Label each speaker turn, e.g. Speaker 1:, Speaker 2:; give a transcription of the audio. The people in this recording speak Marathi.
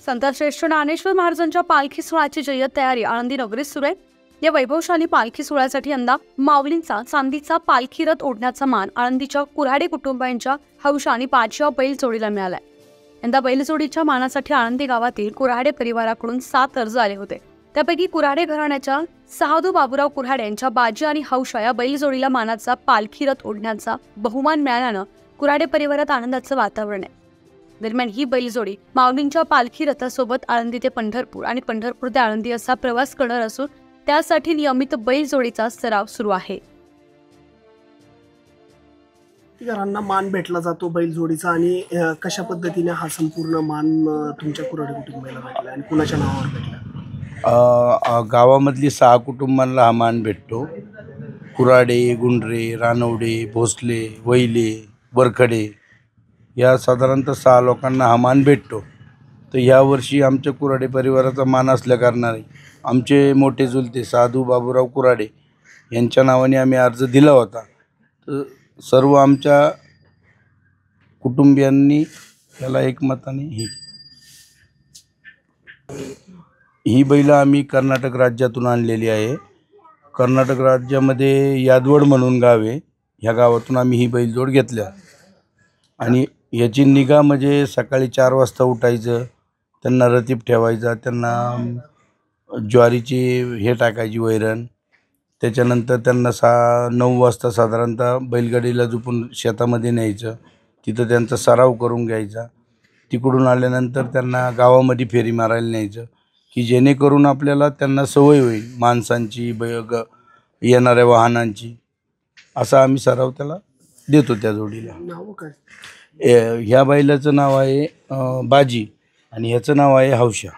Speaker 1: संतश्रेष्ठ ज्ञानेश्वर महाराजांच्या पालखी सोहळ्याची जय्यत तयारी आळंदी नगरीत सुरू आहे। या वैभवशाली पालखी सोहळ्यासाठी यंदा माऊलींचा चांदीचा पालखी रथ ओढण्याचा मान आळंदीच्या कुऱ्हाडे कुटुंबांच्या हौशा आणि पाचव्या बैलजोडीला मिळालाय। यंदा बैलजोडीच्या मानासाठी आळंदी गावातील कुऱ्हाडे परिवाराकडून 7 अर्ज आले होते। त्यापैकी कुऱ्हाडे घराण्याच्या साधू बाबूराव कुऱ्हाडे यांच्या बाजी आणि हौशा या बैलजोडीला मानाचा पालखी रथ ओढण्याचा बहुमान मिळाल्यानं कुऱ्हाडे परिवारात आनंदाचं वातावरण आहे। दरम्यान ही बैलजोडी माऊलींच्या पालखी रथासोबत आळंदी ते पंढरपूर आणि पंढरपूर ते आळंदी असा प्रवास करणार असून त्यासाठी नियमित बैलजोडीचा सराव सुरू आहे।
Speaker 2: घरांना मान भेटला जातो बैलजोडीचा आणि कशा पद्धतीने हा संपूर्ण मान तुमच्या कुऱ्हाडे कुटुंबाला भेटला आणि कुणाच्या नावावर भेटला?
Speaker 3: गावामधली 6 कुटुंबांना हा मान भेटतो। कुऱ्हाडे, गुंडरे, रानवडे, भोसले, वैले, वरखडे या साधारणतः 6 लोकांना हा मान भेटतो। तर यावर्षी आमच्या कुऱ्हाडे परिवाराचा मान असल्याकारणाने आमचे मोठे चुलते साधू बाबूराव कुऱ्हाडे यांच्या नावाने आम्ही अर्ज दिला होता। तर सर्व आमच्या कुटुंबियांनी त्याला एकमताने ही बैलं आम्ही कर्नाटक राज्यातून आणलेली आहे। कर्नाटक राज्यामध्ये यादवड म्हणून गाव आहे, ह्या गावातून आम्ही ही बैलजोड घेतल्या आणि याची निगा म्हणजे सकाळी 4 वाजता उठायचं, त्यांना रतीब ठेवायचा, त्यांना ज्वारीची हे टाकायची वैरण, त्याच्यानंतर त्यांना 9 वाजता साधारणतः बैलगाडीला झोपून शेतामध्ये न्यायचं, तिथं त्यांचा सराव करून घ्यायचा। तिकडून आल्यानंतर त्यांना गावामध्ये फेरी मारायला न्यायचं की जेणेकरून आपल्याला त्यांना सवय होईल माणसांची येणाऱ्या वाहनांची। असा आम्ही सराव त्याला देतो त्या जोडीला।
Speaker 2: नाव काय?
Speaker 3: ह्या बैलाचं नाव आहे बाजी आणि ह्याचं नाव आहे हौशा।